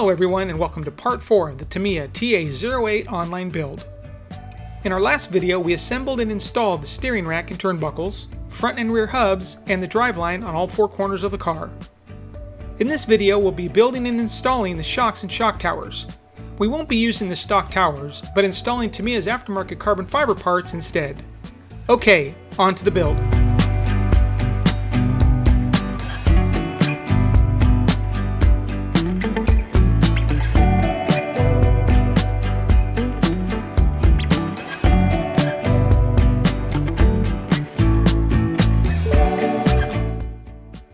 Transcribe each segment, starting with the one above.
Hello everyone and welcome to part 4 of the Tamiya TA08 online build. In our last video we assembled and installed the steering rack and turnbuckles, front and rear hubs, and the driveline on all 4 corners of the car. In this video we'll be building and installing the shocks and shock towers. We won't be using the stock towers, but installing Tamiya's aftermarket carbon fiber parts instead. Okay, on to the build.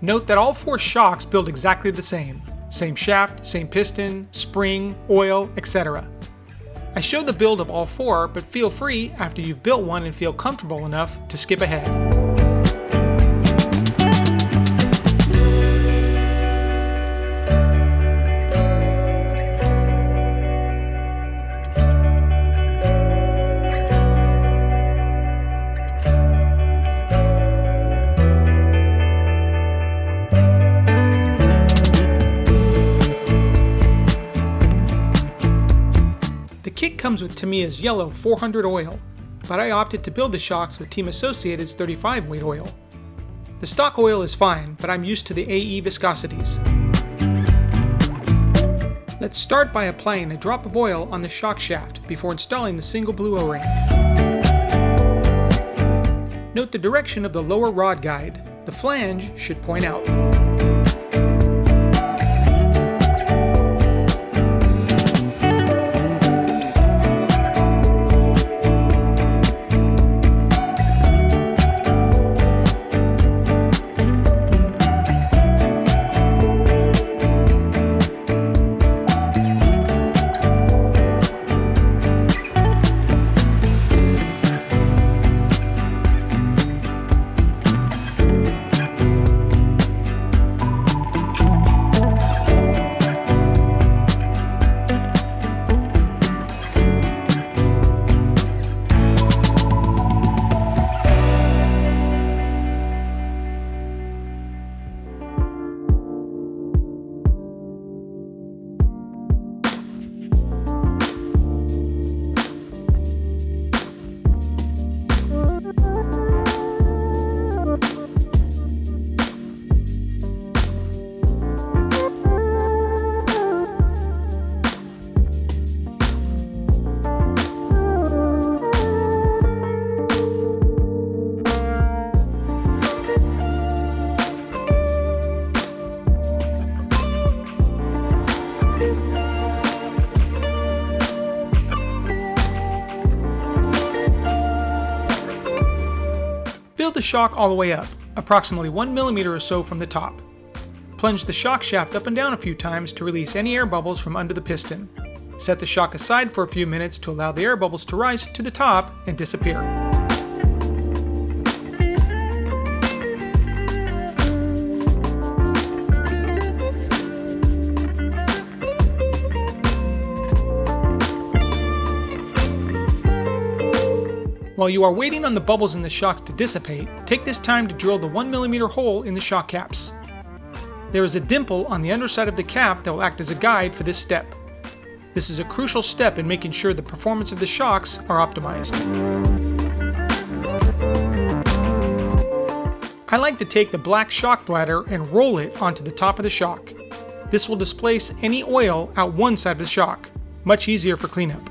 Note that all 4 shocks build exactly the same. Same shaft, same piston, spring, oil, etc. I show the build of all 4, but feel free after you've built one and feel comfortable enough to skip ahead. The kit comes with Tamiya's yellow 400 oil, but I opted to build the shocks with Team Associated's 35 weight oil. The stock oil is fine, but I'm used to the AE viscosities. Let's start by applying a drop of oil on the shock shaft before installing the single blue O-ring. Note the direction of the lower rod guide. The flange should point out. Fill the shock all the way up, approximately 1 millimeter or so from the top. Plunge the shock shaft up and down a few times to release any air bubbles from under the piston. Set the shock aside for a few minutes to allow the air bubbles to rise to the top and disappear. While you are waiting on the bubbles in the shocks to dissipate, take this time to drill the 1 millimeter hole in the shock caps. There is a dimple on the underside of the cap that will act as a guide for this step. This is a crucial step in making sure the performance of the shocks are optimized. I like to take the black shock bladder and roll it onto the top of the shock. This will displace any oil out one side of the shock, much easier for cleanup.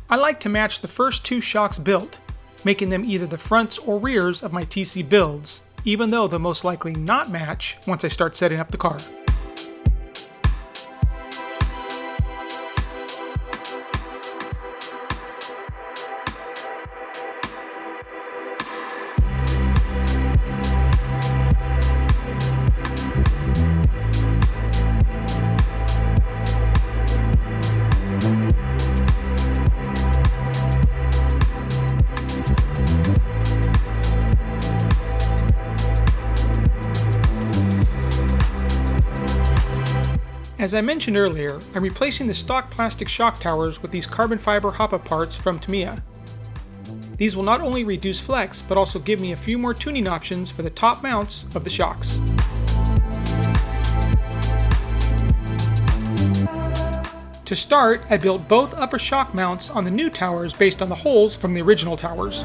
I like to match the first 2 shocks built, making them either the fronts or rears of my TC builds, even though they'll most likely not match once I start setting up the car. As I mentioned earlier, I'm replacing the stock plastic shock towers with these carbon fiber hop-up parts from Tamiya. These will not only reduce flex, but also give me a few more tuning options for the top mounts of the shocks. To start, I built both upper shock mounts on the new towers based on the holes from the original towers.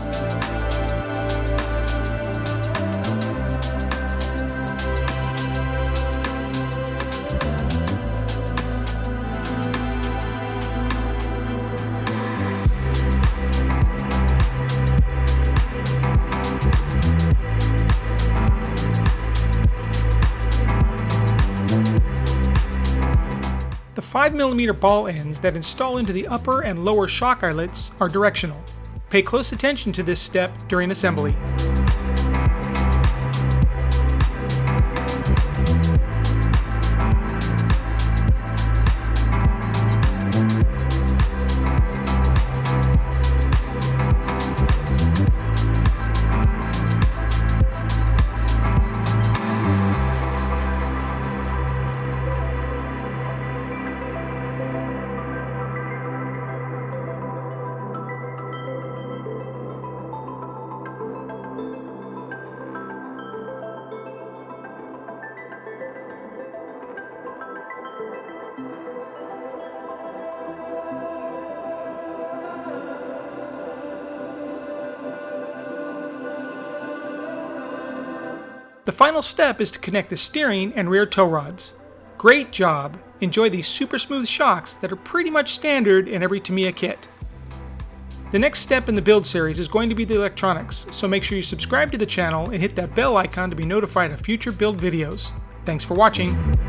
The 5mm ball ends that install into the upper and lower shock eyelets are directional. Pay close attention to this step during assembly. The final step is to connect the steering and rear tow rods. Great job! Enjoy these super smooth shocks that are pretty much standard in every Tamiya kit. The next step in the build series is going to be the electronics, so make sure you subscribe to the channel and hit that bell icon to be notified of future build videos. Thanks for watching!